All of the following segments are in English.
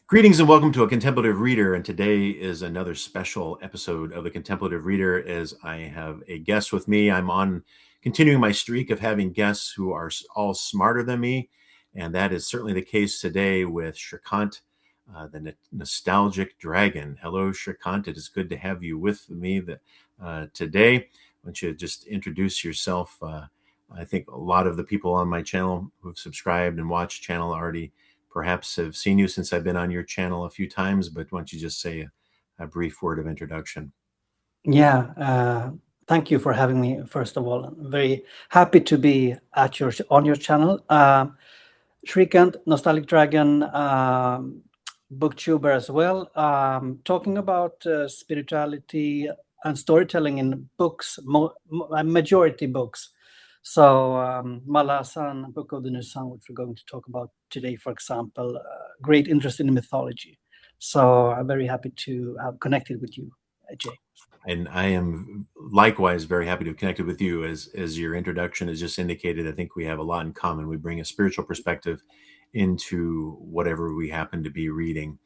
Greetings and welcome to A Contemplative Reader, and today is another special episode of The Contemplative Reader as I have a guest with me. I'm on continuing my streak of having guests who are all smarter than me, and that is certainly the case today with Shrikant, the nostalgic dragon. Hello, Shrikant. It is good to have you with me today. Why don't you just introduce yourself? I think a lot of the people on my channel who've subscribed and watched channel already perhaps have seen you since I've been on your channel a few times, but why don't you just say a brief word of introduction? Yeah, thank you for having me. First of all, I'm very happy to be on your channel. Shrikant, Nostalgic Dragon, booktuber as well, talking about spirituality and storytelling in books, majority books. So Malasan, Book of the New Sun, which we're going to talk about today, for example, great interest in mythology. So I'm very happy to have connected with you, Jay. And I am likewise very happy to have connected with you. As your introduction has just indicated, I think we have a lot in common. We bring a spiritual perspective into whatever we happen to be reading.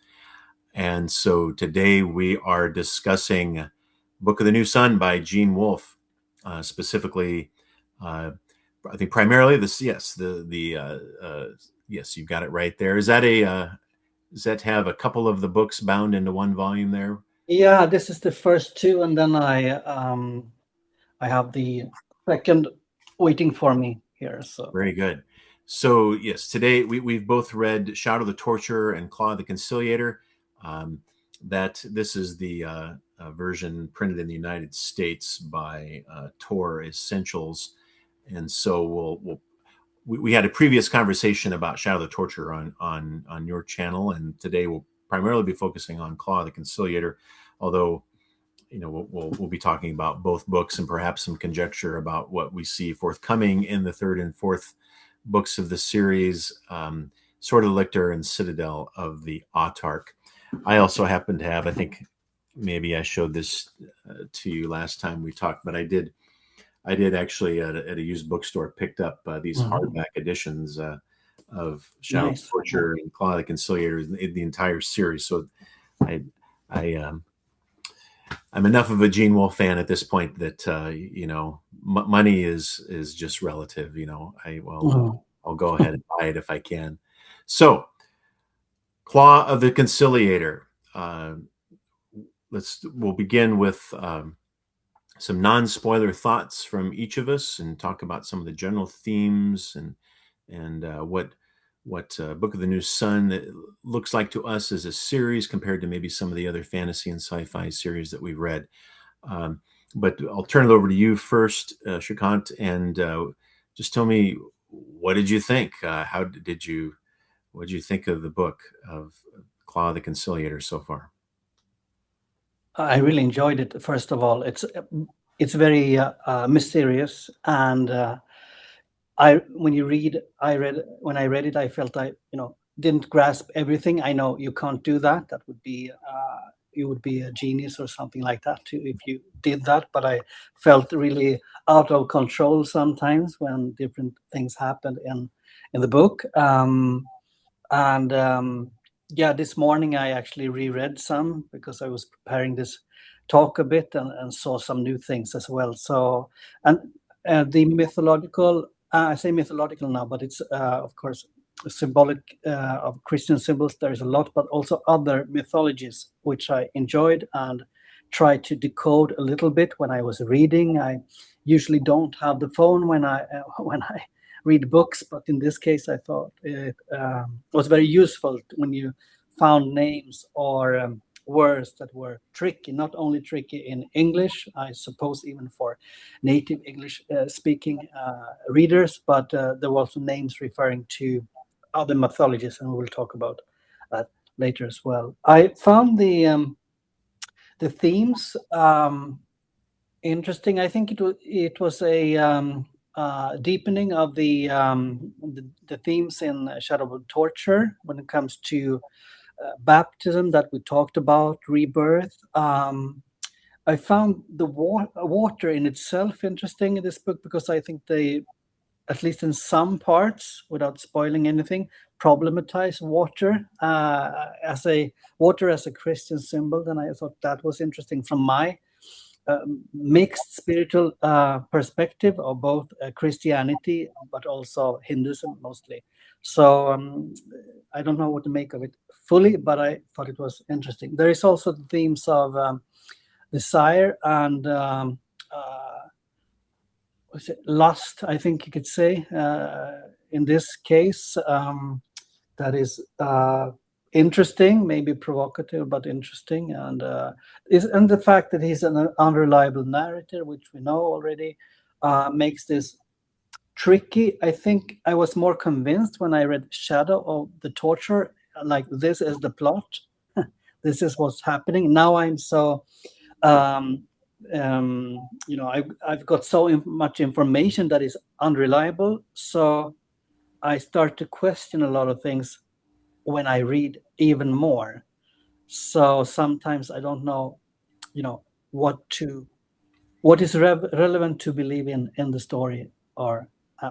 And so today we are discussing Book of the New Sun by Gene Wolfe, specifically, I think primarily this. Yes, yes, you've got it right there. Is that does that have a couple of the books bound into one volume there? Yeah, this is the first two, and then I have the second waiting for me here. So Very good. So yes, today we've both read Shadow the Torturer and Claw the Conciliator. That this is the version printed in the United States by Tor Essentials, and so we had a previous conversation about Shadow the Torturer on your channel, and today we'll primarily be focusing on Claw the Conciliator, although we'll be talking about both books and perhaps some conjecture about what we see forthcoming in the third and fourth books of the series, Sword of the Lictor and Citadel of the Autarch. I also happen to have, I think maybe I showed this to you last time we talked, but I did actually at a used bookstore picked up these hardback editions of Shadow of the Torturer and Claw the Conciliator, the entire series. So I'm enough of a Gene Wolfe fan at this point that money is just relative. I'll go ahead and buy it if I can. So, Claw of the Conciliator. We'll begin with some non-spoiler thoughts from each of us and talk about some of the general themes and what Book of the New Sun looks like to us as a series compared to maybe some of the other fantasy and sci-fi series that we've read. But I'll turn it over to you first, Shrikant, and just tell me, what did you think? What did you think of the book of Claw the Conciliator so far? I really enjoyed it. First of all, it's very mysterious, and when I read it, I felt I didn't grasp everything. I know you can't do that. That would be you would be a genius or something like that too if you did that. But I felt really out of control sometimes when different things happened in the book. Yeah, this morning I actually reread some because I was preparing this talk a bit and saw some new things as well. So, and the mythological, I say mythological now, but it's of course symbolic of Christian symbols. There is a lot, but also other mythologies which I enjoyed and tried to decode a little bit when I was reading. I usually don't have the phone when I read books, but in this case I thought it was very useful when you found names or words that were tricky, not only tricky in English, I suppose even for native English speaking readers, but there were also names referring to other mythologies, and we'll talk about that later as well. I found the themes interesting. I think it was a deepening of the themes in Shadow of Torture when it comes to baptism that we talked about, rebirth. I found the water in itself interesting in this book because I think they, at least in some parts, without spoiling anything, problematize water as a Christian symbol, then I thought that was interesting from my mixed spiritual perspective of both Christianity but also Hinduism mostly. So I don't know what to make of it fully, but I thought it was interesting. There is also the themes of desire and what's it, lust, I think you could say, in this case. That is interesting, maybe provocative, but interesting. And the fact that he's an unreliable narrator, which we know already, makes this tricky. I think I was more convinced when I read Shadow of the Torture, like this is the plot. This is what's happening. Now I'm so I've got so much information that is unreliable, so I start to question a lot of things when I read even more. So sometimes I don't know, what is relevant to believe in the story or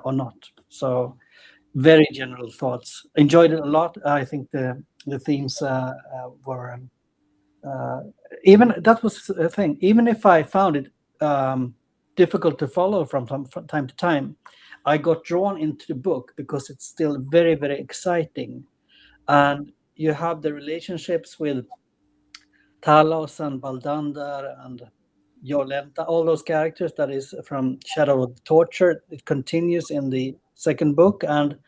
not. So very general thoughts. Enjoyed it a lot. I think the themes were even that was a thing. Even if I found it difficult to follow from time to time, I got drawn into the book because it's still very, very exciting. And you have the relationships with Talos and Baldandar and Yolenta, all those characters that is from Shadow of the Torture. It continues in the second book. And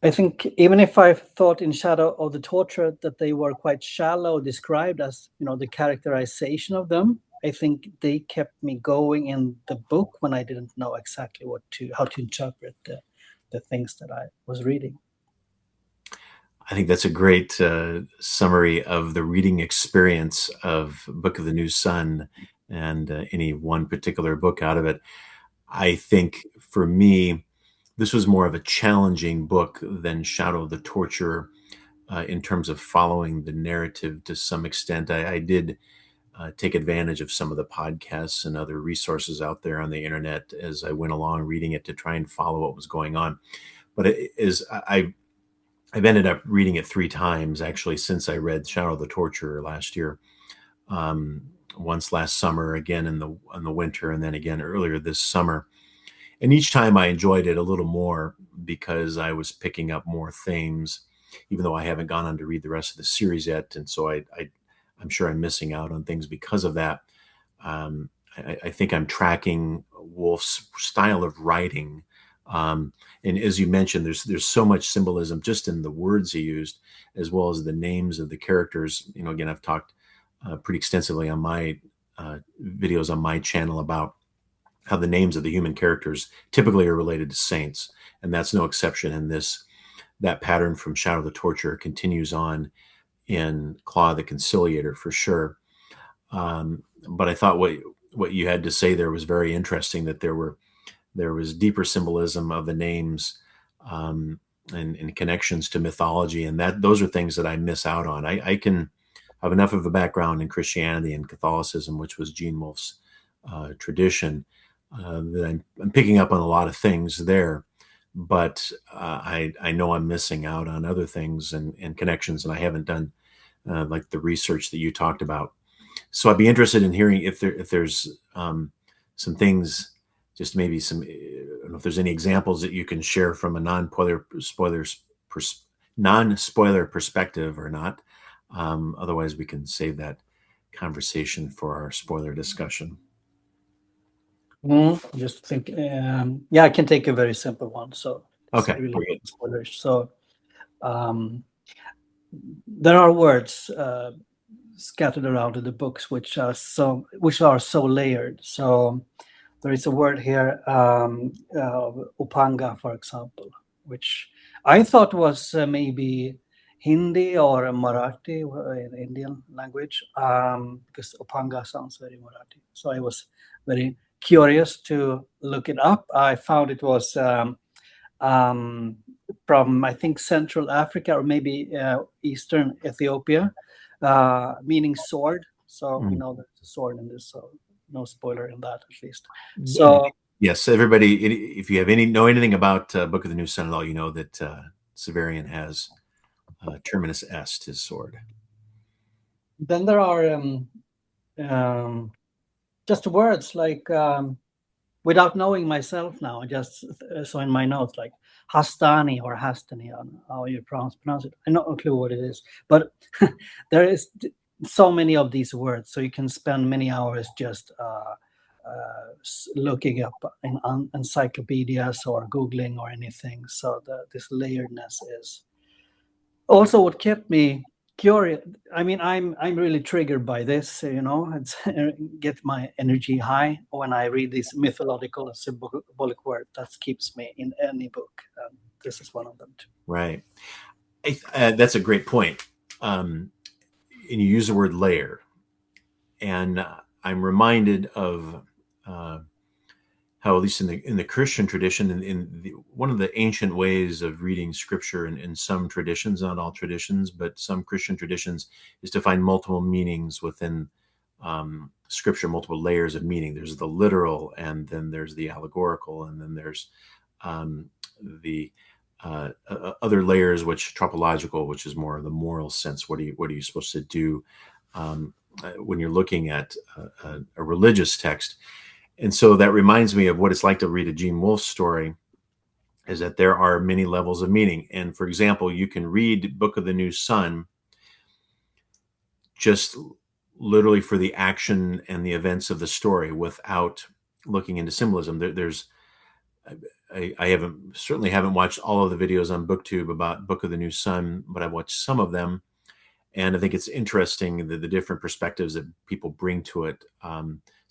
I think even if I thought in Shadow of the Torture that they were quite shallow described as, the characterization of them, I think they kept me going in the book when I didn't know exactly how to interpret the things that I was reading. I think that's a great summary of the reading experience of Book of the New Sun and any one particular book out of it. I think for me, this was more of a challenging book than Shadow of the Torture in terms of following the narrative to some extent. I did take advantage of some of the podcasts and other resources out there on the internet as I went along reading it to try and follow what was going on. But I've ended up reading it 3 times actually since I read Shadow of the Torture last year. Once last summer, again in the winter, and then again earlier this summer. And each time I enjoyed it a little more because I was picking up more themes, even though I haven't gone on to read the rest of the series yet. And so I'm sure I'm missing out on things because of that. I think I'm tracking Wolfe's style of writing. And as you mentioned, there's so much symbolism just in the words he used, as well as the names of the characters. Again, I've talked pretty extensively on my videos on my channel about how the names of the human characters typically are related to saints, and that's no exception in this. That pattern from Shadow of the Torture continues on in Claw the Conciliator for sure. But I thought what you had to say there was very interesting. That there was deeper symbolism of the names and connections to mythology, and that those are things that I miss out on. I can have enough of a background in Christianity and Catholicism, which was Gene Wolfe's tradition, that I'm picking up on a lot of things there, but I know I'm missing out on other things and connections, and I haven't done like the research that you talked about. So I'd be interested in hearing if there's some things, just maybe some. I don't know if there's any examples that you can share from a non-spoiler perspective or not. Otherwise, we can save that conversation for our spoiler discussion. Just think, I can take a very simple one. So it's Okay, really spoilers. So there are words scattered around in the books which are so layered. So there is a word here, Upanga, for example, which I thought was maybe Hindi or Marathi in Indian language, because Upanga sounds very Marathi. So I was very curious to look it up. I found it was from, I think, Central Africa or maybe Eastern Ethiopia, meaning sword. So we know there's a sword in this, so no spoiler in that at least. So Yes, everybody, if you have know anything about Book of the New Sun at all, you know that Severian has Terminus Est, his sword. Then there are just words like, without knowing myself now, I just saw in my notes like Hastani or Hastani, how you pronounce it. I have no clue what it is, but there is so many of these words, so you can spend many hours just looking up in encyclopedias or Googling or anything. So this layeredness is also what kept me curious. I mean, I'm really triggered by this, it's get my energy high when I read these mythological and symbolic words. That keeps me in any book, and this is one of them too. Right. That's a great point. And you use the word layer, and I'm reminded of how, at least in the Christian tradition, one of the ancient ways of reading Scripture in some traditions, not all traditions, but some Christian traditions, is to find multiple meanings within Scripture, multiple layers of meaning. There's the literal, and then there's the allegorical, and then there's the other layers, which tropological, which is more of the moral sense. What are you supposed to do when you're looking at a religious text? And so that reminds me of what it's like to read a Gene Wolfe story, is that there are many levels of meaning. And for example, you can read Book of the New Sun just literally for the action and the events of the story without looking into symbolism. I certainly haven't watched all of the videos on BookTube about Book of the New Sun, but I've watched some of them. And I think it's interesting the different perspectives that people bring to it.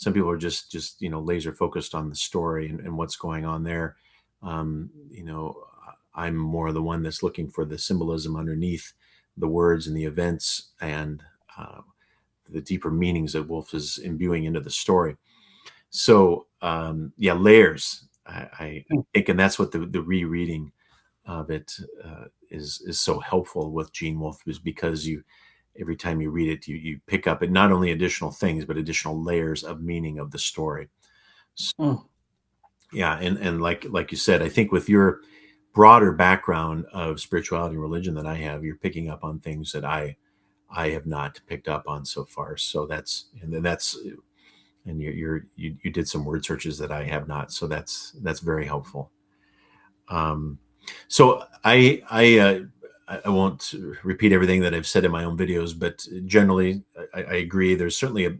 Some people are just laser focused on the story and what's going on there. I'm more the one that's looking for the symbolism underneath the words and the events, and the deeper meanings that Wolfe is imbuing into the story. So layers. I think, and that's what the rereading of it is so helpful with Gene Wolfe, is because every time you read it, you pick up at not only additional things, but additional layers of meaning of the story. So, yeah, and like you said, I think with your broader background of spirituality and religion that I have, you're picking up on things that I have not picked up on so far. So you did some word searches that I have not. So that's very helpful. So I won't repeat everything that I've said in my own videos, but generally I agree. There's certainly a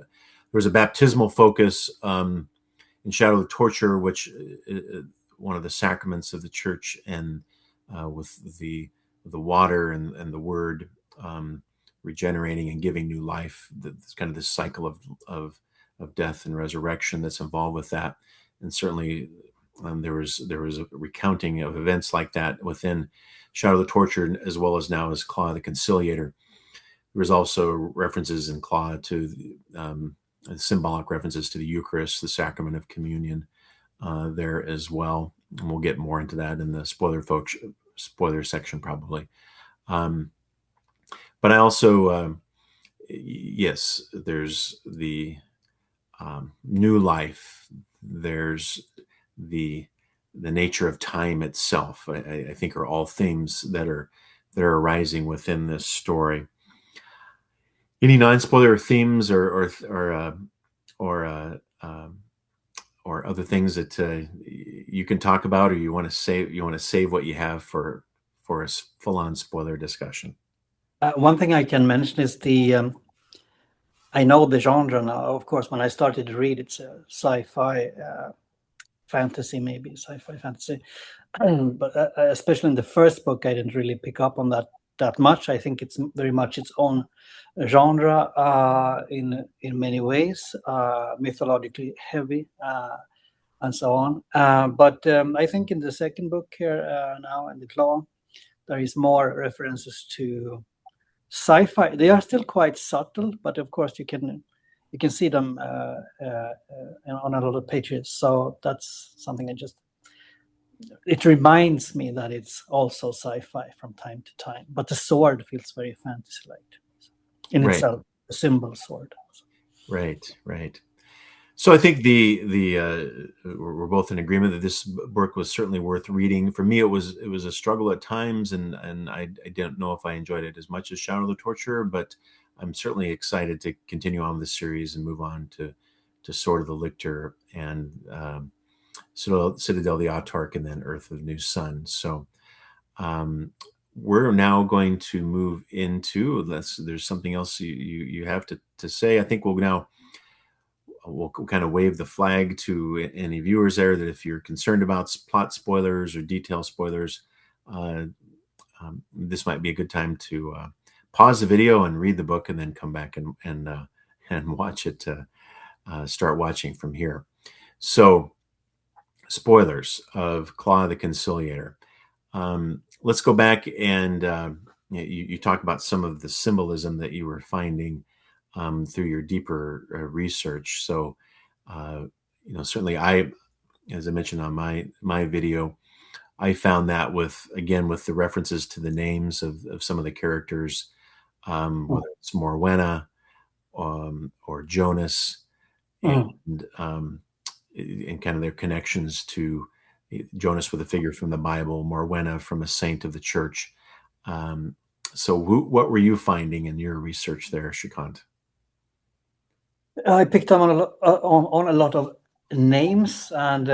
baptismal focus in Shadow of the Torture, which one of the sacraments of the church, and with the water and the word regenerating and giving new life. It's kind of this cycle of death and resurrection that's involved with that, and certainly there was a recounting of events like that within Shadow of the Torture, as well as now as Claw the Conciliator. There was also references in Claw to symbolic references to the Eucharist, the sacrament of communion, there as well. And we'll get more into that in the spoiler section probably. But I also, yes, there's the new life. There's the nature of time itself. I think are all themes that are arising within this story. Any non-spoiler themes or other things that you can talk about, or you want to save what you have for a full-on spoiler discussion? One thing I can mention is I know the genre now. Of course, when I started to read, it's a sci-fi fantasy, maybe sci-fi fantasy. But especially in the first book, I didn't really pick up on that much. I think it's very much its own genre in many ways, mythologically heavy and so on. But I think in the second book here now, in the Claw, there is more references to sci-fi. They are still quite subtle, but of course you can see them on a lot of pages. So that's something it reminds me that it's also sci-fi from time to time. But the sword feels very fantasy-like in Right. itself, a symbol sword. Right. So I think we're both in agreement that this book was certainly worth reading. For me, it was a struggle at times, and I don't know if I enjoyed it as much as Shadow of the Torturer, but I'm certainly excited to continue on with the series and move on to Sword of the Lictor and Citadel of the Autarch, and then Earth of the New Sun. So um, we're now going to move into, unless there's something else you have to say. I think we'll kind of wave the flag to any viewers there that if you're concerned about plot spoilers or detail spoilers, uh, this might be a good time to pause the video and read the book, and then come back and watch it. Start watching from here. So, spoilers of Claw the Conciliator. Let's go back and you talk about some of the symbolism that you were finding through your deeper research. So, uh, certainly as I mentioned on my video, I found that with the references to the names of some of the characters, Mm. whether it's Morwenna or Jonas, Mm. and and kind of their connections to Jonas with a figure from the Bible, Morwenna from a saint of the church. Um, so, what were you finding in your research there, Shrikant? I picked up on a lot of names, and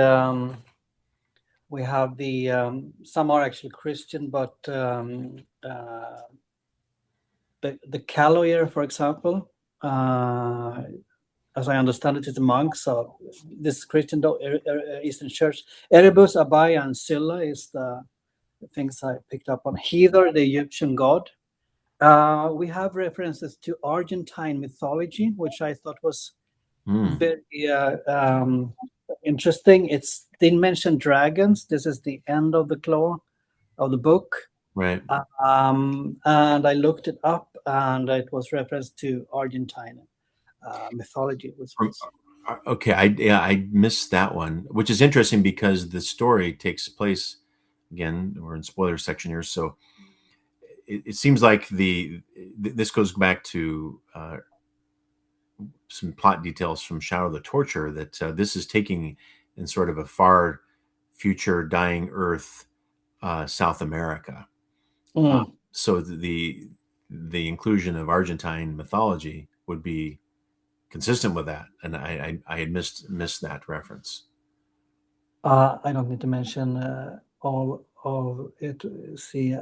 we have some are actually Christian, but the Caloyer, for example, as I understand it, is a monk. So this Christian Eastern Church, Erebus, Abaya, and Scylla is the things I picked up on. Heather, the Egyptian god. We have references to Argentine mythology, which I thought was Mm, very interesting. They mention dragons. This is the end of the claw of the book. right. And I looked it up, and it was referenced to Argentine mythology. Okay, I missed that one, which is interesting because the story takes place again. We're in spoiler section here, so it seems like this goes back to some plot details from Shadow of the Torture that this is taking in sort of a far future dying Earth, South America. Uh, Mm. so the inclusion of Argentine mythology would be consistent with that, and I had missed that reference. I don't need to mention all of it. See,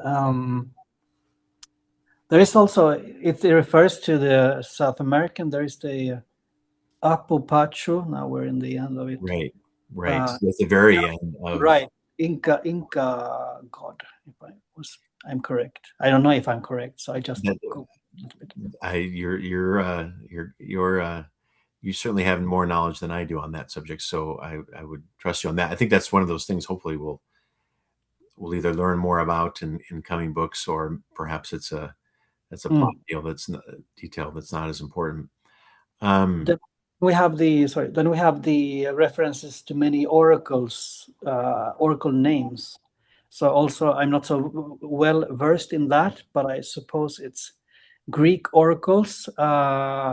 there is also, if it refers to the South American, there is the Apopacho. Now we're in the end of it. Right, right. Uh, So at the very end of right, Inca god. If I'm correct. I don't know if I'm correct, so I just that, go a little bit. you certainly have more knowledge than I do on that subject, so I would trust you on that. I think that's one of those things. Hopefully, we'll either learn more about in coming books, or perhaps it's a plot Mm. detail that's not as important. Um, Then then we have the references to many oracle names. So also, I'm not so well versed in that, but I suppose it's Greek oracles.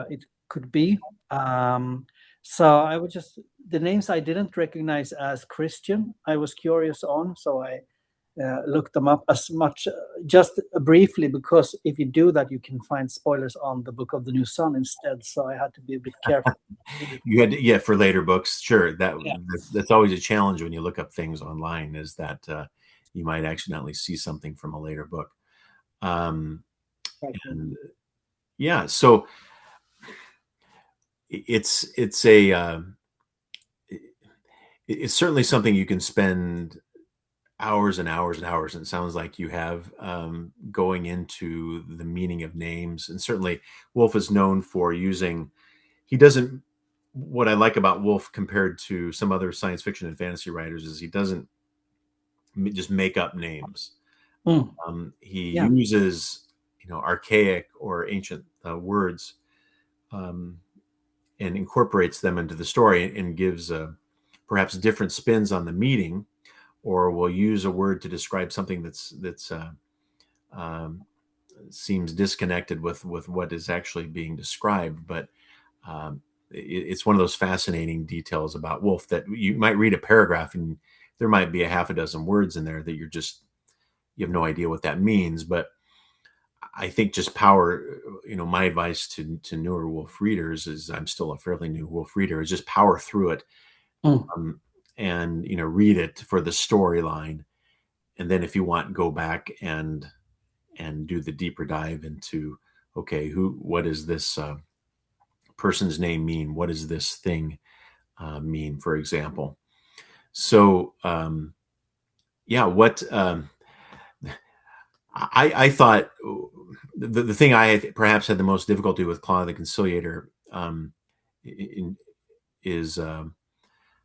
It could be. So I would just the names I didn't recognize as Christian. I was curious on, so I looked them up as much, just briefly, because if you do that, you can find spoilers on the Book of the New Sun instead. So I had to be a bit careful. you had yeah, for later books, sure. Yeah, That's always a challenge when you look up things online, is that you might accidentally see something from a later book. Um, exactly. and yeah, so it's a it's certainly something you can spend hours and hours and hours, and it sounds like you have, going into the meaning of names. And certainly Wolfe is known for using, he doesn't, what I like about Wolfe compared to some other science fiction and fantasy writers is he doesn't just make up names. Mm, He yeah. uses archaic or ancient words, um, and incorporates them into the story, and gives perhaps different spins on the meaning, or will use a word to describe something that's um, seems disconnected with what is actually being described. But um, it's one of those fascinating details about Wolfe that you might read a paragraph and there might be a half a dozen words in there that you have no idea what that means. But I think just power, my advice to newer Wolfe readers is, I'm still a fairly new Wolfe reader, is just power through it, Mm. and read it for the storyline, and then if you want, go back and do the deeper dive into, okay, what does this person's name mean? What does this thing mean, for example? So yeah, what I thought the thing I perhaps had the most difficulty with Claw the Conciliator is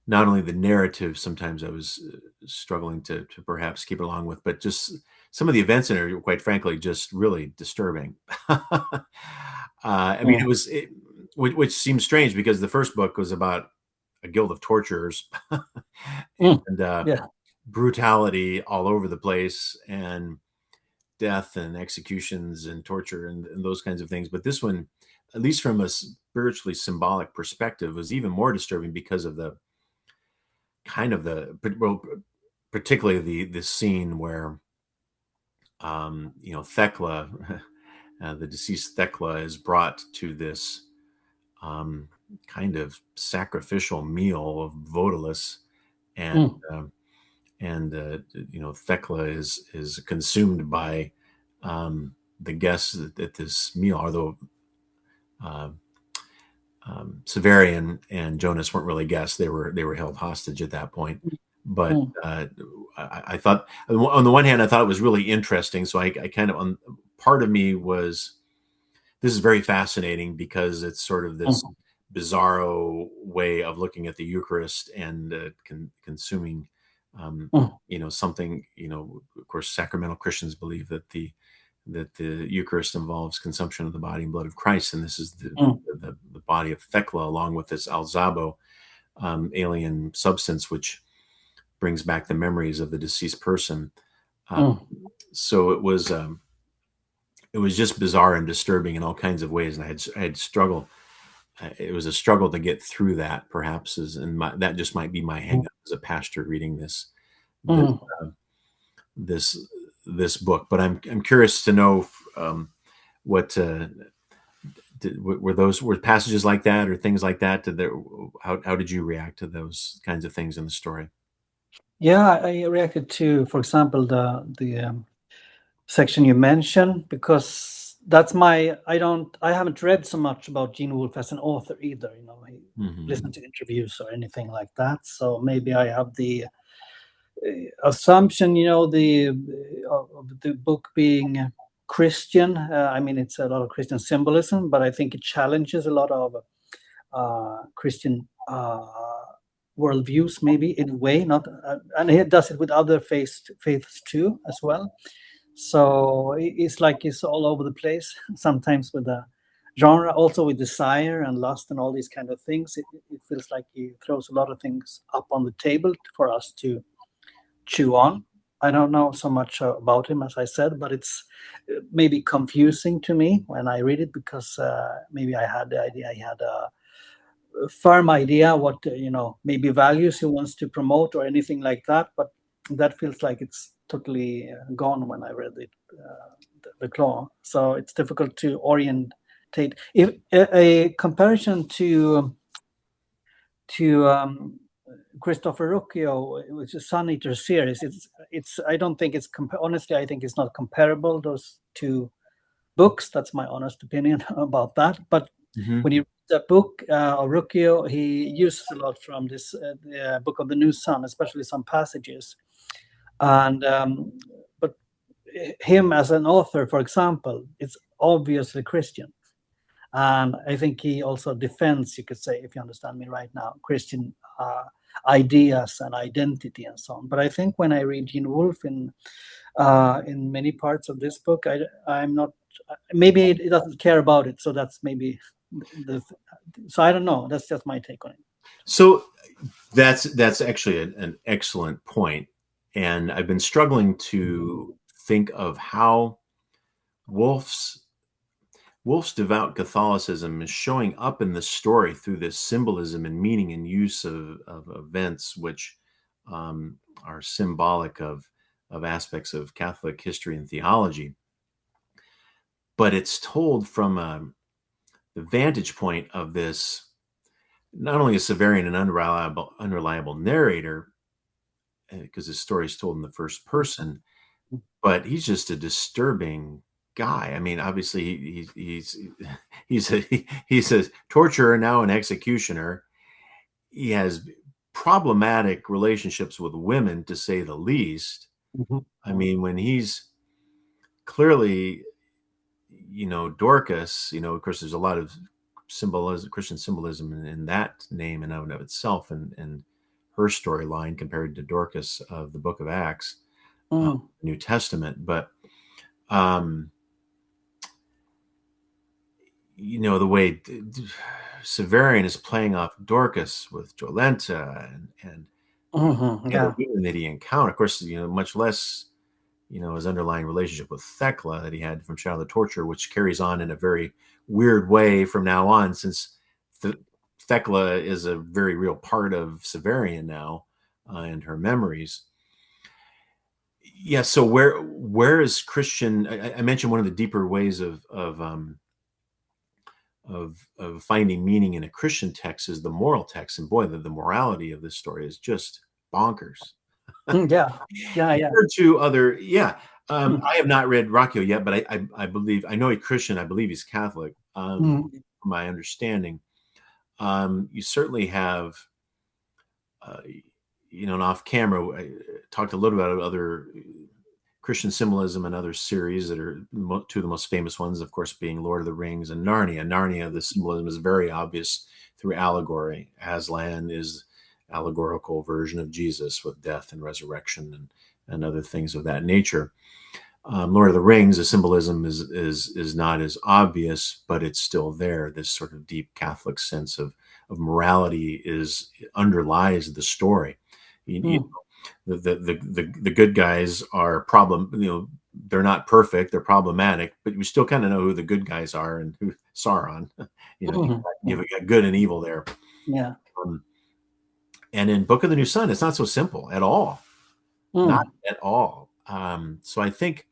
not only the narrative. Sometimes I was struggling to perhaps keep it along with, but just some of the events in it, quite frankly, just really disturbing. I mean, Mm. which seems strange because the first book was about a guild of torturers Mm. and Yeah. brutality all over the place, and death and executions and torture and those kinds of things. But this one, at least from a spiritually symbolic perspective, was even more disturbing because of the kind of well, particularly the scene where Thecla, the deceased Thecla, is brought to this um, kind of sacrificial meal of Vodalus, and Mm. um, Thecla is consumed by the guests at this meal, although uh, Severian and Jonas weren't really guests; they were held hostage at that point. But Mm. I thought, on the one hand, I thought it was really interesting. So I kind of, part of me was, this is very fascinating because it's sort of this Mm. bizarro way of looking at the Eucharist and consuming, Mm. something. Of course, sacramental Christians believe that the Eucharist involves consumption of the body and blood of Christ, and this is Mm. the body of Thecla along with this alzabo, alien substance, which brings back the memories of the deceased person. Uh, Mm. so it was just bizarre and disturbing in all kinds of ways, and I had struggled. It was a struggle to get through that, perhaps, that just might be my hang Mm. up as a pastor reading this Mm. uh, this this book. But I'm curious to know what were passages like that or things like that. How did you react to those kinds of things in the story? Yeah, I reacted to, for example, the section you mentioned, because that's my I haven't read so much about Gene Wolfe as an author either. I Hmm. listen to interviews or anything like that. So maybe I have the assumption, of the book being Christian. I mean, it's a lot of Christian symbolism, but I think it challenges a lot of Christian worldviews, maybe in a way. Not, and he does it with other faiths too, as well. So it's like it's all over the place. Sometimes with the genre, also with desire and lust and all these kind of things. It feels like he throws a lot of things up on the table for us to chew on. I don't know so much about him, as I said, but it's maybe confusing to me when I read it, because maybe I had the idea he had a firm idea what maybe values he wants to promote or anything like that, but that feels like it's totally gone when I read it, the Claw. So it's difficult to orientate. If a comparison to Christopher Rucchio, which is Sun Eater series, it's I don't think it's honestly, I think it's not comparable, those two books. That's my honest opinion about that. But Hmm. when you read the book of Rucchio, he uses a lot from this the Book of the New Sun, especially some passages. And but him as an author, for example, it's obviously Christian. And I think he also defends, you could say, if you understand me right now, Christian ideas and identity and so on. But I think when I read Gene Wolfe in many parts of this book, I'm not. Maybe it doesn't care about it, so that's maybe the. So I don't know. That's just my take on it. So that's actually an excellent point, and I've been struggling to think of how Wolf's Wolfe's devout Catholicism is showing up in the story through this symbolism and meaning and use of events which are symbolic of aspects of Catholic history and theology. But it's told from the vantage point of this, not only a Severian and unreliable narrator, because his story is told in the first person, but he's just a disturbing guy. I mean, obviously he's a torturer, now an executioner. He has problematic relationships with women, to say the least. I mean, when he's clearly, Dorcas, of course, there's a lot of symbolism, Christian symbolism in that name and of itself, and her storyline compared to Dorcas of the Book of Acts, New Testament. But the way Severian is playing off Dorcas with Jolenta and the other women that he encountered, of course, much less, his underlying relationship with Thecla that he had from Shadow of the Torture, which carries on in a very weird way from now on, since Thecla is a very real part of Severian now, and her memories. Yeah. So where is Christian? I mentioned one of the deeper ways of finding meaning in a Christian text is the moral text, and boy, the morality of this story is just bonkers. Yeah. Compared to other, I have not read Rocchio yet, but I believe, I know he's Christian. I believe he's Catholic. From my understanding, you certainly have, and off camera, I talked a little about other Christian symbolism and other series that are two of the most famous ones, of course, being Lord of the Rings and Narnia. Narnia, the symbolism is very obvious through allegory. Aslan is allegorical version of Jesus with death and resurrection and other things of that nature. Lord of the Rings, the symbolism is not as obvious, but it's still there. This sort of deep Catholic sense of morality underlies the story. The good guys are they're not perfect, they're problematic, but we still kind of know who the good guys are and who Sauron. You've got good and evil there. Yeah. And in Book of the New Sun, it's not so simple at all. Not at all. So I think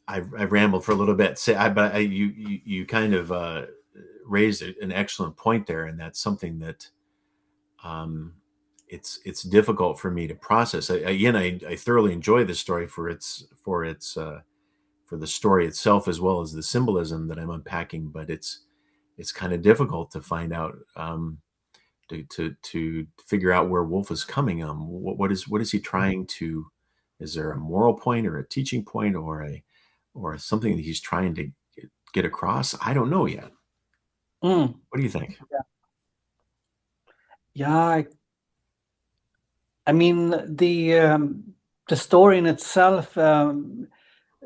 I've rambled for a little bit. But you kind of raised an excellent point there, and that's something that it's difficult for me to process. I thoroughly enjoy this story for the story itself, as well as the symbolism that I'm unpacking. But it's kind of difficult to find out, to figure out where Wolfe is coming. What is he trying to? Is there a moral point or a teaching point or something that he's trying to get across? I don't know yet. What do you think? Yeah, I mean the story in itself,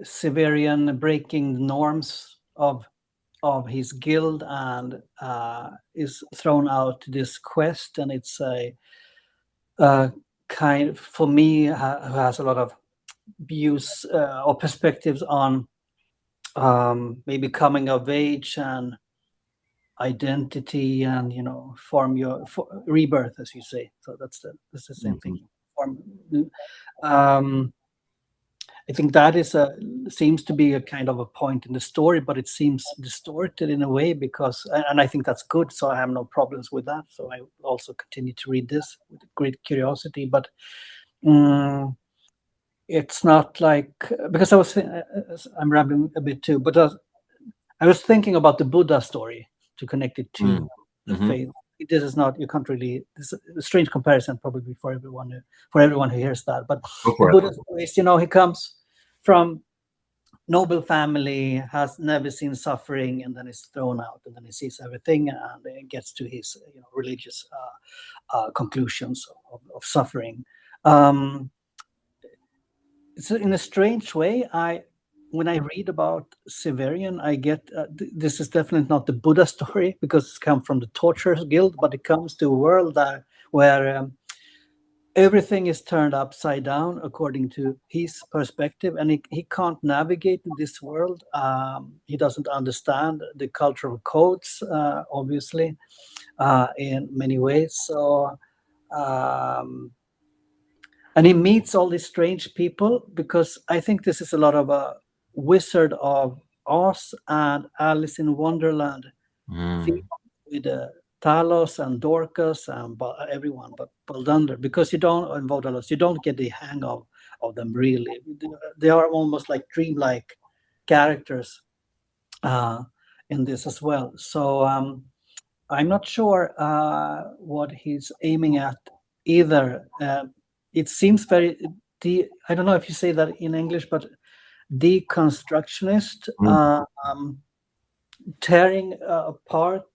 Severian breaking the norms of his guild and is thrown out to this quest, and it's a kind, for me, who has a lot of views or perspectives on maybe coming of age and identity, and form your rebirth, as you say. So that's the same thing. I think that seems to be a kind of a point in the story, but it seems distorted in a way, because, and I think that's good, so I have no problems with that. So I also continue to read this with great curiosity, but it's not like, because I'm rambling a bit too, but I was thinking about the Buddha story to connect it to the faith. This is not, you can't really, this is a strange comparison probably for everyone who hears that, but the Buddha story is, he comes from noble family, has never seen suffering, and then is thrown out, and then he sees everything, and gets to his religious conclusions of suffering. So in a strange way, when I read about Severian, I get this is definitely not the Buddha story, because it's come from the Torturers Guild, but it comes to a world where everything is turned upside down according to his perspective, and he can't navigate in this world. He doesn't understand the cultural codes, obviously, in many ways. So, um, and he meets all these strange people, because I think this is a lot of a Wizard of Oz and Alice in Wonderland theme, Mm. with Talos and Dorcas and everyone but Baldunder, because you don't, and Vodalos, you don't get the hang of them really. They are almost like dreamlike characters uh, in this as well. So I'm not sure what he's aiming at either. It seems very I don't know if you say that in English, but deconstructionist, Mm. tearing apart.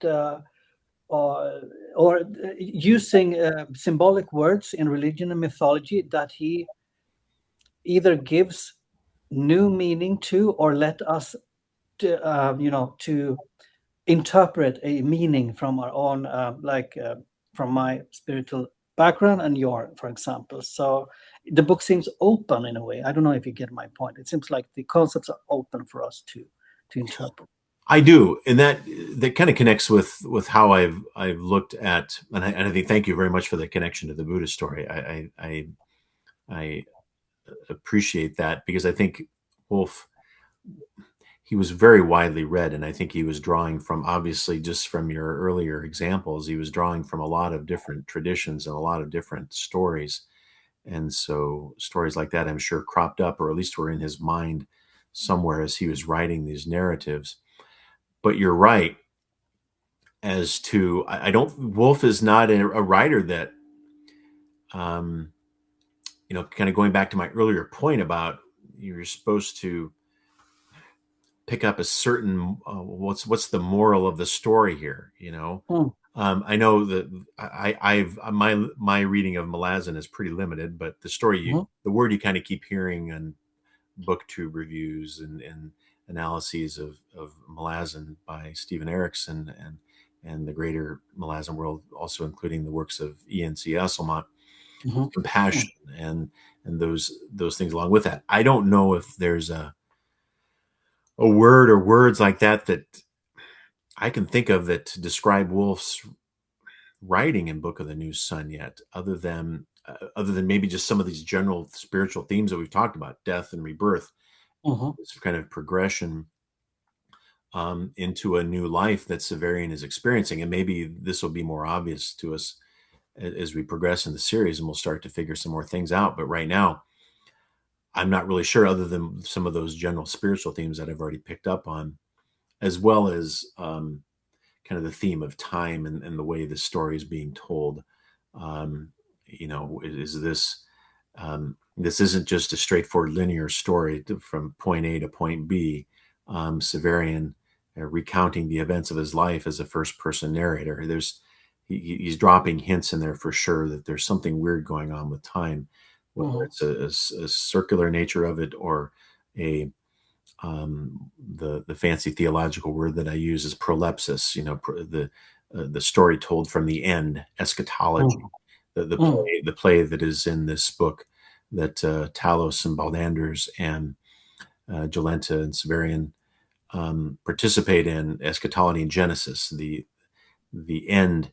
Or using symbolic words in religion and mythology that he either gives new meaning to, or let us to interpret a meaning from our own, from my spiritual background and your, for example. So the book seems open in a way. I don't know if you get my point. It seems like the concepts are open for us to interpret. I do, and that kind of connects with how I've looked at, and I think thank you very much for the connection to the Buddha story. I appreciate that, because I think Wolf, he was very widely read, and I think he was drawing from, obviously, just from your earlier examples, he was drawing from a lot of different traditions and a lot of different stories, and so stories like that, I'm sure, cropped up, or at least were in his mind somewhere as he was writing these narratives. But you're right as to, I don't, Wolf is not a writer that, um, kind of going back to my earlier point about you're supposed to pick up a certain, what's the moral of the story here, Mm, I know that I've my reading of Malazan is pretty limited, but mhm, the word you kind of keep hearing on booktube reviews and analyses of Malazan by Stephen Erickson and the greater Malazan world, also including the works of E.N.C. Esselmont, mhm, mm, compassion and those things along with that. I don't know if there's a word or words like that I can think of that to describe Wolf's writing in Book of the New Sun yet, other than maybe just some of these general spiritual themes that we've talked about, death and rebirth, mhm, this kind of progression into a new life that Severian is experiencing. And maybe this will be more obvious to us as we progress in the series, and we'll start to figure some more things out. But right now, I'm not really sure, other than some of those general spiritual themes that I've already picked up on, as well as kind of the theme of time and the way the story is being told. Um, is this this isn't just a straightforward linear story from point A to point B. Severian recounting the events of his life as a first person narrator. He's dropping hints in there for sure that there's something weird going on with time, whether mhm, it's a circular nature of it, or a the fancy theological word that I use is prolepsis. The story told from the end, eschatology. mhm, mhm. The play that is in this book that Talos and Baldanders and Jolenta and Severian participate in, eschatology and Genesis. The end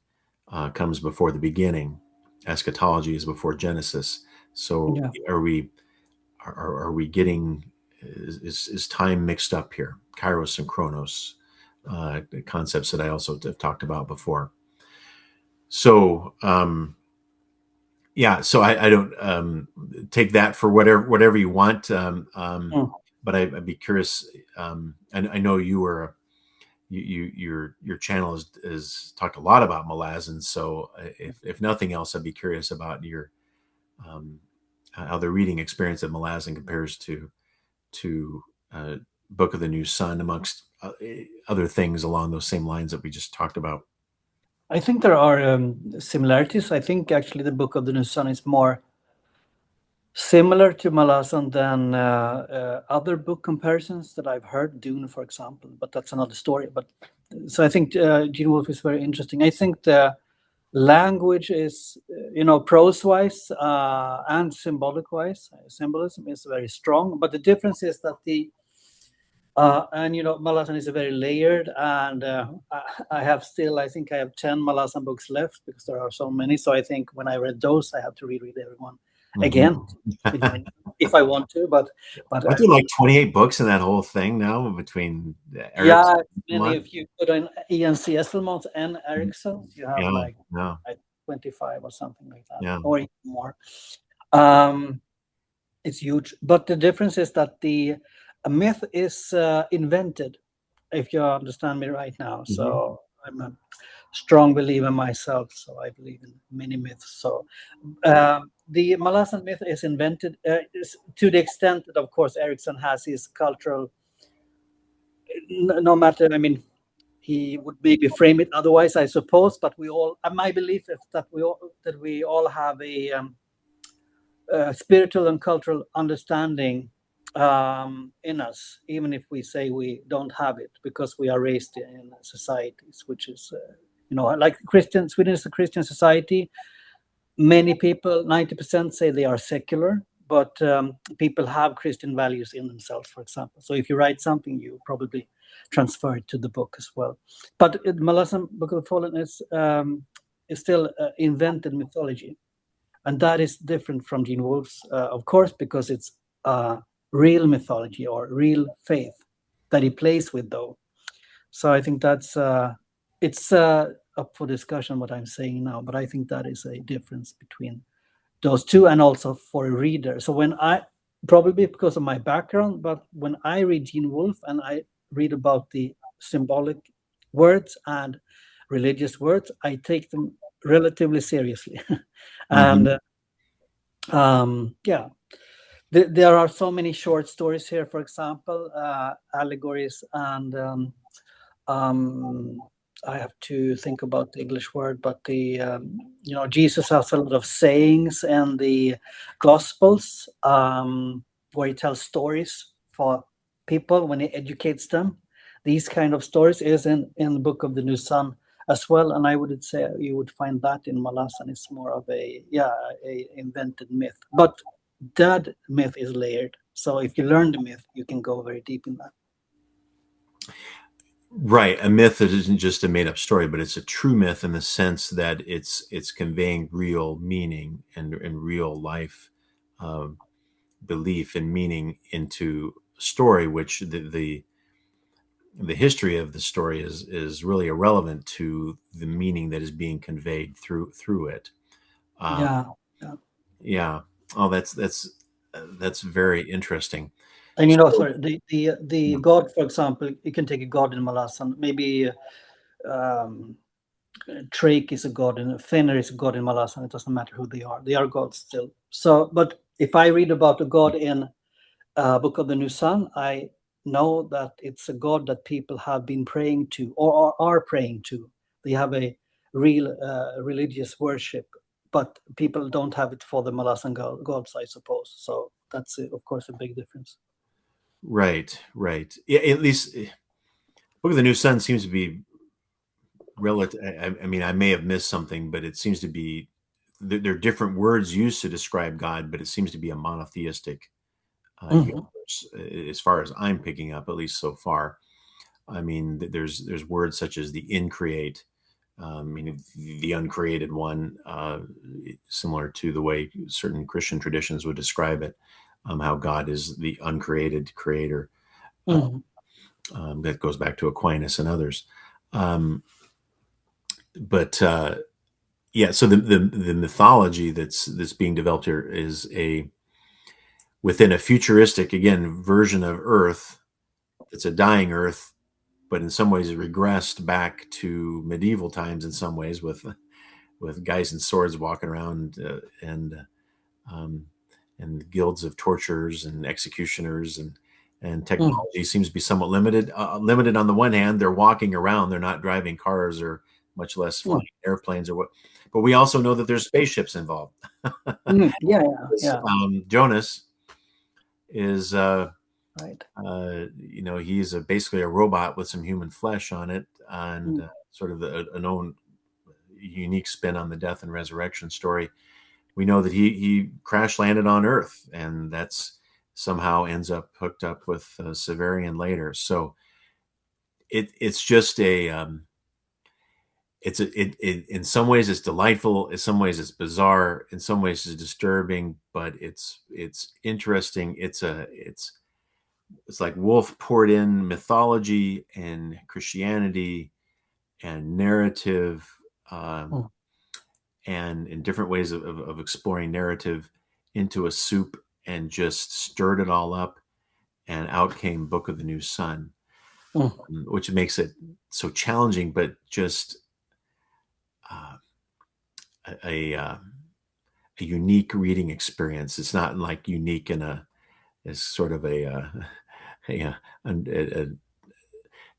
comes before the beginning. Eschatology is before Genesis. So Yeah. are we getting, is time mixed up here? Kairos and Chronos, concepts that I also have talked about before. So yeah, so I don't take that for whatever you want. Mm. But I'd be curious. I know you were your channel has talked a lot about Malazan. So if nothing else, I'd be curious about your um, how the reading experience of Malazan compares to uh, Book of the New Sun, amongst other things along those same lines that we just talked about. I think there are similarities. I think actually the Book of the New Sun is more similar to Malazan than other book comparisons that I've heard, Dune, for example, but that's another story. But so I think Gene Wolfe is very interesting. I think language is, prose-wise and symbolic-wise. Symbolism is very strong, but the difference is that and Malasan is a very layered, and I have still, I think I have 10 Malasan books left because there are so many. So I think when I read those, I have to reread everyone Mhm. again, if I want to. But Aren't there like 28 books in that whole thing now between Eric's yeah, and many. one? If you put in Ian C. Esselmont and Erickson, you have Yeah, like yeah, 25 or something like that, yeah. or even more. Um, it's huge. But the difference is that a myth is invented, if you understand me right now. Mhm. So I'm a strong believer myself. So I believe in many myths. So the Malasan myth is invented to the extent that, of course, Erickson has his cultural, no matter, I mean, he would maybe frame it otherwise, I suppose. But we all, my belief is that we all have a spiritual and cultural understanding in us, even if we say we don't have it, because we are raised in societies, which is, like Christian. Sweden is a Christian society. Many people, 90%, say they are secular, but people have Christian values in themselves, for example. So if you write something, you probably transfer it to the book as well. But Malasan Book of the Fallen is still invented mythology, and that is different from Gene Wolfe's, of course, because it's real mythology or real faith that he plays with, though. So I think it's up for discussion what I'm saying now, but I think that is a difference between those two, and also for a reader. So when I, probably because of my background, but when I read Gene Wolfe and I read about the symbolic words and religious words, I take them relatively seriously. Mhm. And yeah, there are so many short stories here, for example, allegories, and um, I have to think about the English word, but Jesus has a lot of sayings in the Gospels, where he tells stories for people when he educates them. These kind of stories is in the Book of the New Sun as well, and I would say you would find that in Malasan. It's more of a invented myth, but that myth is layered. So if you learn the myth, you can go very deep in that. Right, a myth that isn't just a made-up story, but it's a true myth in the sense that it's conveying real meaning and real life um, belief and meaning into a story, which the history of the story is really irrelevant to the meaning that is being conveyed through it. Um, Yeah, yeah. yeah. Oh, that's very interesting. And So, sorry, the god, for example, you can take a god in Malasan. Maybe um, Drake is a god, and Fenrir is a god in Malasan. It doesn't matter who they are; they are gods still. So, but if I read about a god in Book of the New Sun, I know that it's a god that people have been praying to, or are praying to. They have a real religious worship, but people don't have it for the Malasan gods, I suppose. So that's, of course, a big difference. right, right. Yeah, at least Book of the New Sun seems to be relative. I mean, I may have missed something, but it seems to be there are different words used to describe God, but it seems to be a monotheistic Mhm. universe, as far as I'm picking up, at least so far. I mean, there's words such as the increate, meaning the uncreated one, similar to the way certain Christian traditions would describe it, how God is the uncreated creator. Uh, Mhm. that goes back to Aquinas and others. Um, but yeah, so the mythology that's being developed here is a within a futuristic, again, version of Earth. It's a dying Earth, but in some ways it regressed back to medieval times. In some ways, with guys and swords walking around um, and guilds of torturers and executioners and Mhm. technology seems to be somewhat limited. Limited on the one hand, they're walking around, they're not driving cars or much less flying Mhm. airplanes or what. But we also know that there's spaceships involved. Mhm. Yeah, yeah, yeah. Jonas is Right. he's basically a robot with some human flesh on it, and Mm. sort of a known. unique spin on the death and resurrection story. We know that he crash landed on Earth, and that's somehow ends up hooked up with Severian later. So it's just it in some ways it's delightful, in some ways it's bizarre, in some ways it's disturbing, but it's interesting. It's like Wolfe poured in mythology and Christianity and narrative, um, mm, and in different ways of exploring narrative into a soup, and just stirred it all up, and out came Book of the New Sun, mm, which makes it so challenging, but just uh, a, a unique reading experience. It's not like unique in a as sort of a,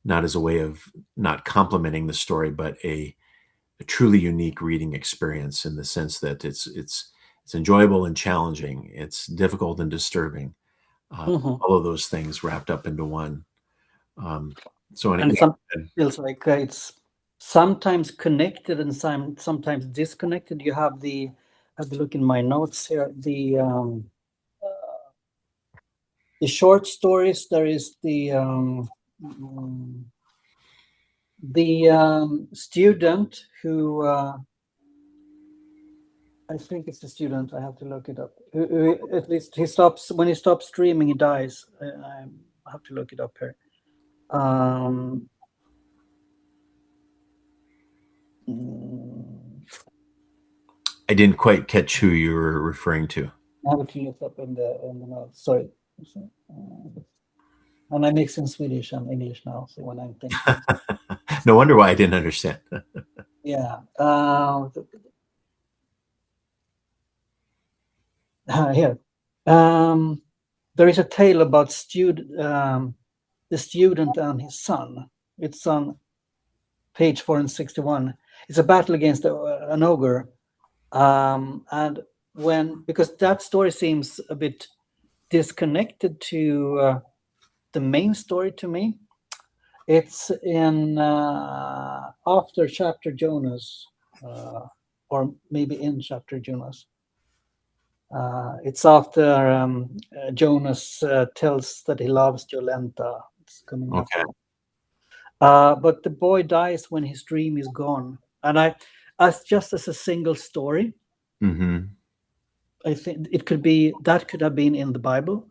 not as a way of not complementing the story, but a truly unique reading experience, in the sense that it's enjoyable and challenging. It's difficult and disturbing. mhm. All of those things wrapped up into one. Um, so, And yeah, some feels like it's sometimes connected and sometimes disconnected. You have the, I have to look in my notes here, the short stories. There is the student who I think it's the student. I have to look it up. Who, at least he stops when he stops streaming, he dies. I have to look it up here. Um, mm, I didn't quite catch who you were referring to. I have to look up in the notes. Sorry. And I mix in Swedish and English now. So when I'm thinking, No wonder why I didn't understand. yeah. Here. Um, there is a tale about the student and his son. It's on page 461. It's a battle against an ogre. And because that story seems a bit disconnected to the main story to me. It's in after chapter Jonas, or maybe in chapter Jonas. It's after Jonas tells that he loves Jolenta. It's coming Okay. after. But the boy dies when his dream is gone, and as just as a single story, Mm-hmm. I think it could be that could have been in the Bible,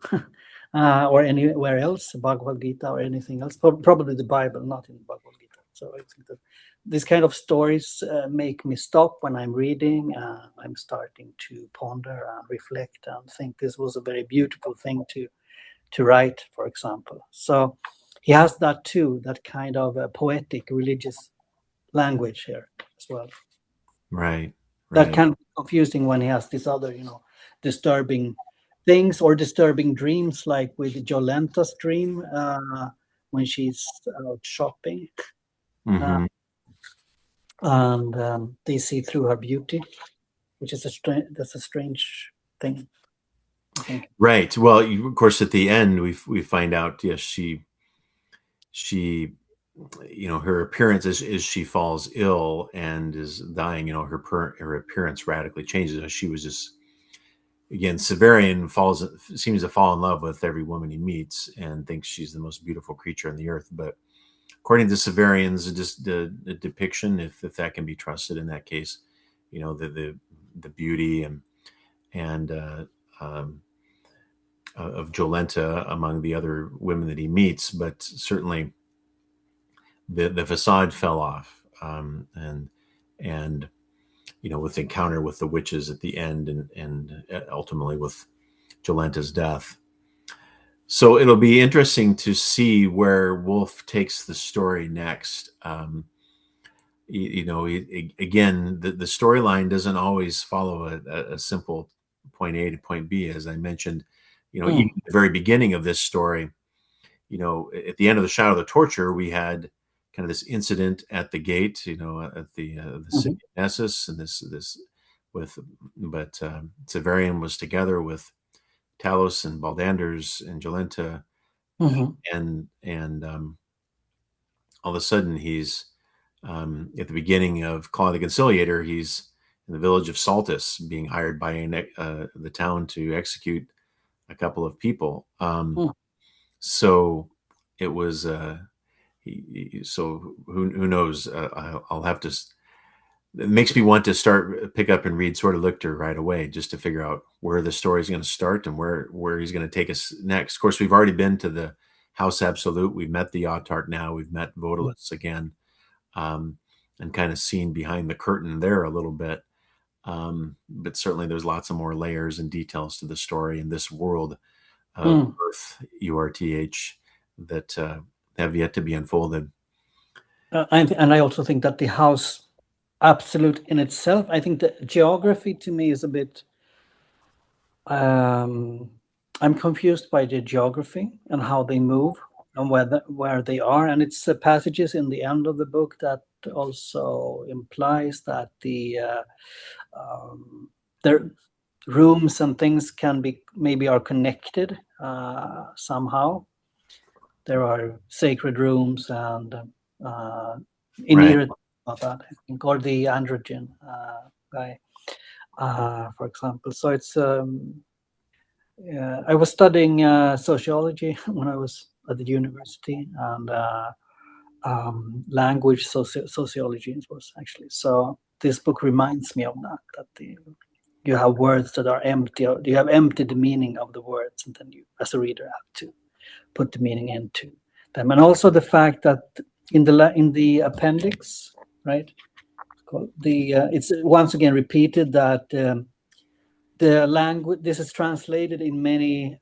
or anywhere else, Bhagavad Gita or anything else. Probably the Bible, not in Bhagavad Gita. So I think that these kind of stories make me stop when I'm reading. I'm starting to ponder and reflect and think this was a very beautiful thing to write, for example. So he has that too, that kind of poetic religious language here as well. Right. That Right. can be confusing when he has these other, disturbing things or disturbing dreams, like with Jolenta's dream when she's out shopping, uh, Mm-hmm. and they see through her beauty, which is that's a strange thing, I think. Right. Well, of course, at the end, we find out. Yes, she, her appearance as she falls ill and is dying. Her appearance radically changes. She was just, again, Severian seems to fall in love with every woman he meets and thinks she's the most beautiful creature on the earth. But according to Severians, just the depiction, if that can be trusted in that case, the beauty and um, of Jolenta among the other women that he meets, but certainly the facade fell off, and with the encounter with the witches at the end, and ultimately with Jolenta's death. So it'll be interesting to see where Wolfe takes the story next. Again, the storyline doesn't always follow a simple point A to point B, as I mentioned. Even Mm, at the very beginning of this story, at the end of the Shadow of the Torture, we had kind of this incident at the gate, at the city mhm, of Nessus, and this with, but Severian was together with Talos and Baldanders and Jolenta, mhm, and all of a sudden he's At the beginning of Claw the Conciliator, he's in the village of Saltus, being hired by the town to execute a couple of people. So it was. So who knows? I'll have to. It makes me want to pick up and read Sword of Lictor right away, just to figure out where the story's going to start and where he's going to take us next. Of course, we've already been to the House Absolute. We've met the Autarch now. We've met Vodalus again, and kind of seen behind the curtain there a little bit. But certainly, there's lots of more layers and details to the story in this world of Earth, URTH, that have yet to be unfolded. And I also think that the House Absolute in itself, I think the geography to me is a bit. I'm confused by the geography and how they move and where they are, and it's passages in the end of the book that also implies that their rooms and things can be maybe are connected somehow. There are sacred rooms and Right. about that, I think, or the androgen guy, for example. So it's I was studying sociology when I was at the university, and language sociology it was actually. So this book reminds me of that you have words that are empty. You have emptied the meaning of the words, and then you, as a reader, have to put the meaning into them. And also the fact that in the appendix, right? It's once again repeated that the language, this is translated in many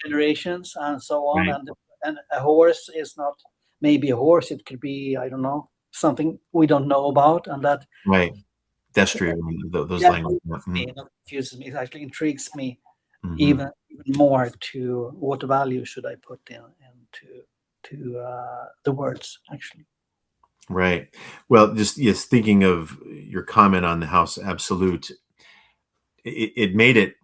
generations and so on, Right. and a horse is not maybe a horse, it could be, I don't know, something we don't know about, and that Right. Destry, those that languages. confuses me. It actually intrigues me Mm-hmm. even more to what value should I put into the words actually. Right. Well, just yes, thinking of your comment on the House Absolute, it made it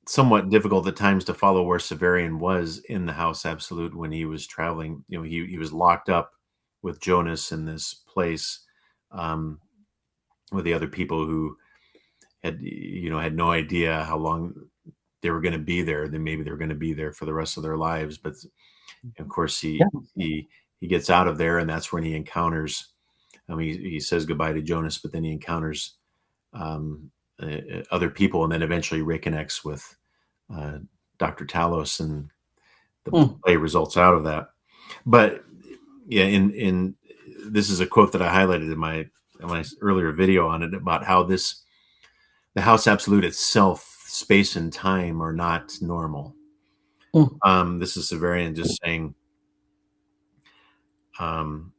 somewhat difficult at times to follow where Severian was in the House Absolute when he was traveling. You know, he was locked up with Jonas in this place, um, with the other people who had no idea how long they were going to be there. Then maybe they were going to be there for the rest of their lives. But of course, he gets out of there, and that's when he encounters. I mean, he says goodbye to Jonas, but then he encounters um, other people, and then eventually reconnects with Dr. Talos, and the play results out of that. But yeah, in this is a quote that I highlighted in my earlier video on it about how the House Absolute itself, space and time are not normal. This is Severian just saying, um,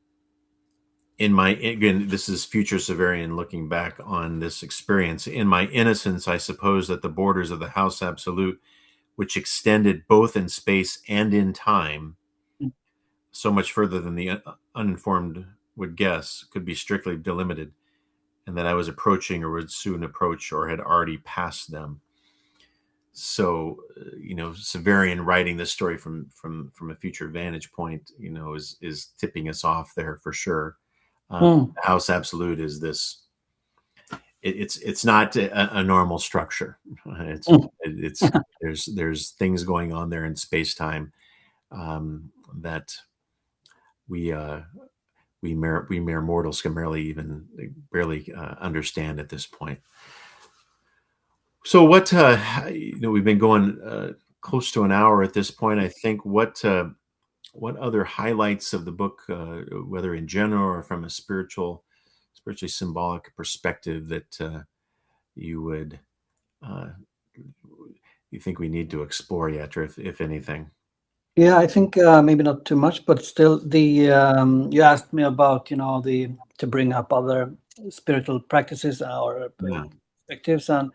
again, this is future Severian looking back on this experience. In my innocence, I suppose that the borders of the House Absolute, which extended both in space and in time, so much further than the uninformed would guess, could be strictly delimited, and that I was approaching or would soon approach or had already passed them. So, Severian writing this story from a future vantage point, is tipping us off there for sure. House Absolute is this. It's not a normal structure. It's there's things going on there in space time that we mere mortals can barely understand at this point. So we've been going close to an hour at this point. I think what other highlights of the book, whether in general or from a spiritually symbolic perspective, that you would you think we need to explore yet, or if anything? Yeah, I think maybe not too much, but still, you asked me about to bring up other spiritual practices or Yeah. perspectives, and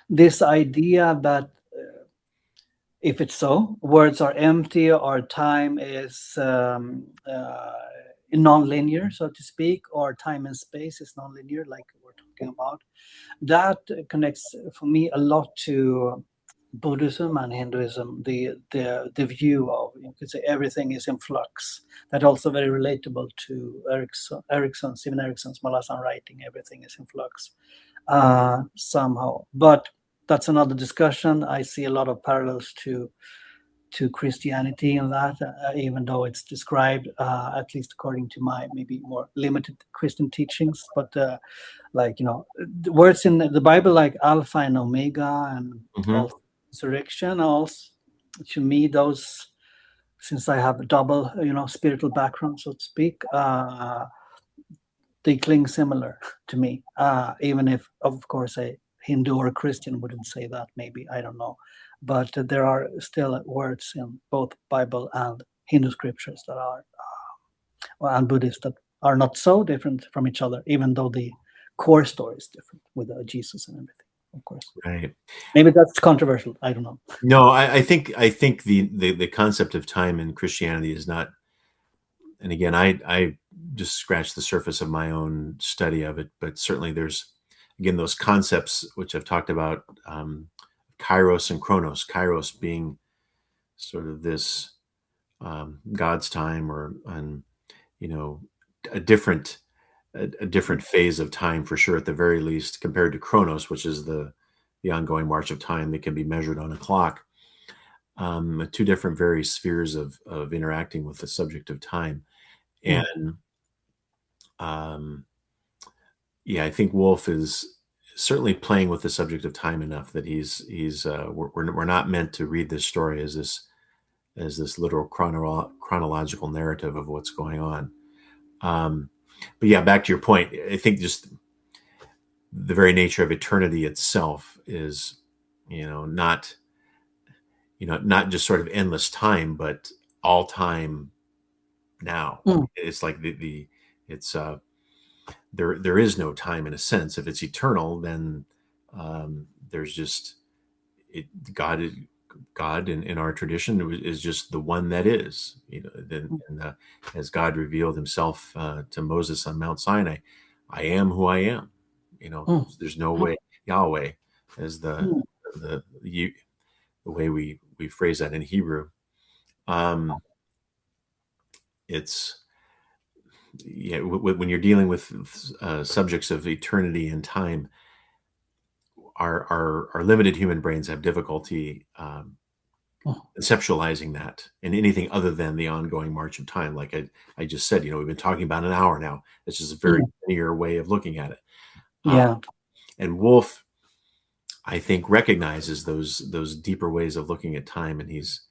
this idea that if it's so, words are empty or time is non-linear, so to speak, or time and space is non-linear, like we're talking about. That connects for me a lot to Buddhism and Hinduism, the view of, you could say, everything is in flux. That also very relatable to Stephen Erickson's Malasan writing. Everything is in flux somehow, but that's another discussion. I see a lot of parallels to Christianity in that, even though it's described, at least according to my maybe more limited Christian teachings, but like, the words in the Bible like Alpha and Omega and Hmm. also resurrection, also to me those, since I have a double spiritual background, so to speak, they cling similar to me, even if of course a Hindu or a Christian wouldn't say that, maybe, I don't know, but there are still words in both Bible and Hindu scriptures that are, and Buddhist, that are not so different from each other, even though the core story is different with Jesus and everything, of course. Right. Maybe that's controversial. I don't know. No, I think the concept of time in Christianity is not. And again, I just scratched the surface of my own study of it, but certainly there's again those concepts which I've talked about, Kairos and Chronos. Kairos being sort of this God's time, or you know a different a different phase of time for sure, at the very least, compared to Chronos, which is the ongoing march of time that can be measured on a clock. Two different very spheres of interacting with the subject of time. Mm, And um, yeah, I think Wolf is certainly playing with the subject of time enough that he's we're not meant to read this story as this literal chronological narrative of what's going on. Um, but yeah, back to your point, I think just the very nature of eternity itself is, not not just sort of endless time, but all time now. mm, It's like the it's there is no time in a sense. If it's eternal, then there's just it. God in our tradition is just the one that is. Then mm, and, as God revealed Himself to Moses on Mount Sinai, I am who I am. mm, There's no mm, way. Yahweh is the the way we phrase that in Hebrew. Um, it's yeah, when you're dealing with subjects of eternity and time, our limited human brains have difficulty mm, conceptualizing that in anything other than the ongoing march of time. Like I just said, we've been talking about an hour now. This is a very mm. linear way of looking at it. Uh, Yeah. and Wolf, I think, recognizes those deeper ways of looking at time, and he's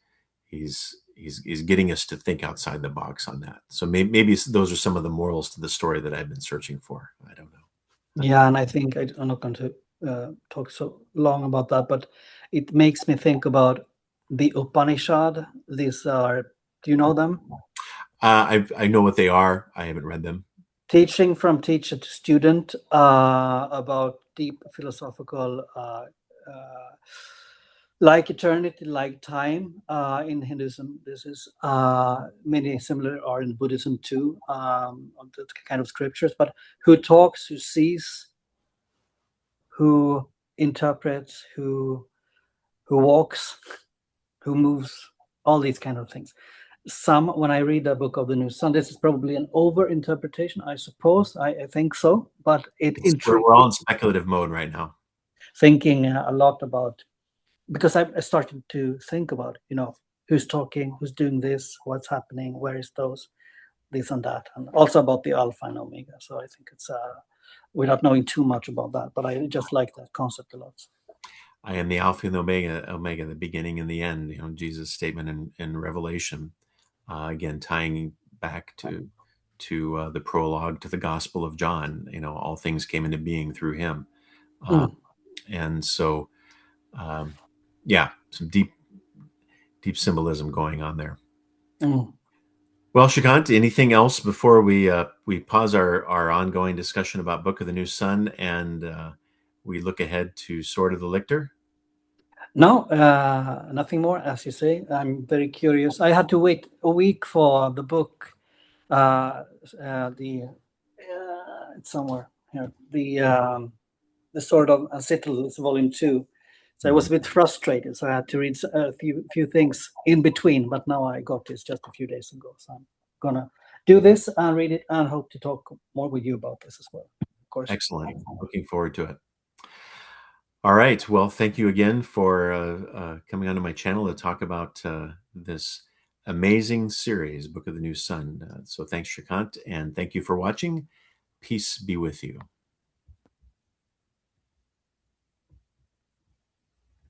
getting us to think outside the box on that. So maybe those are some of the morals to the story that I've been searching for. I don't know. Yeah, and I think I'm not going to talk so long about that, but it makes me think about the Upanishad. These are, do you know them? I know what they are. I haven't read them. Teaching from teacher to student, about deep philosophical, like eternity, like time. In Hinduism, this is many similar are in Buddhism too, of that kind of scriptures. But who talks, who sees, who interprets, who walks, who moves, all these kind of things. Some, when I read the Book of the New Sun, this is probably an over interpretation, I suppose. I think so, but it intrigued We're all me, in speculative mode right now. thinking a lot about, because I started to think about, who's talking, who's doing this, what's happening, where is those, this and that, and also about the Alpha and Omega. So I think it's without knowing too much about that, but I just like that concept a lot. I am the Alpha and the Omega, the beginning and the end. Jesus' statement in Revelation, again tying back to the prologue to the Gospel of John. All things came into being through him, uh, Mm, and so um, yeah, some deep symbolism going on there. mm. Well, Shrikant, anything else before we pause our ongoing discussion about Book of the New Sun and we look ahead to Sword of the Lictor? No, nothing more, as you say. I'm very curious. I had to wait a week for the book. The It's somewhere here. The Sword of Citadel is volume 2. So I was a bit frustrated. So I had to read a few things in between. But now I got this just a few days ago. So I'm gonna do this and read it, and hope to talk more with you about this as well. Of course. Excellent. Looking forward to it. All right. Well, thank you again for coming onto my channel to talk about this amazing series, Book of the New Sun. So thanks, Shrikant, and thank you for watching. Peace be with you.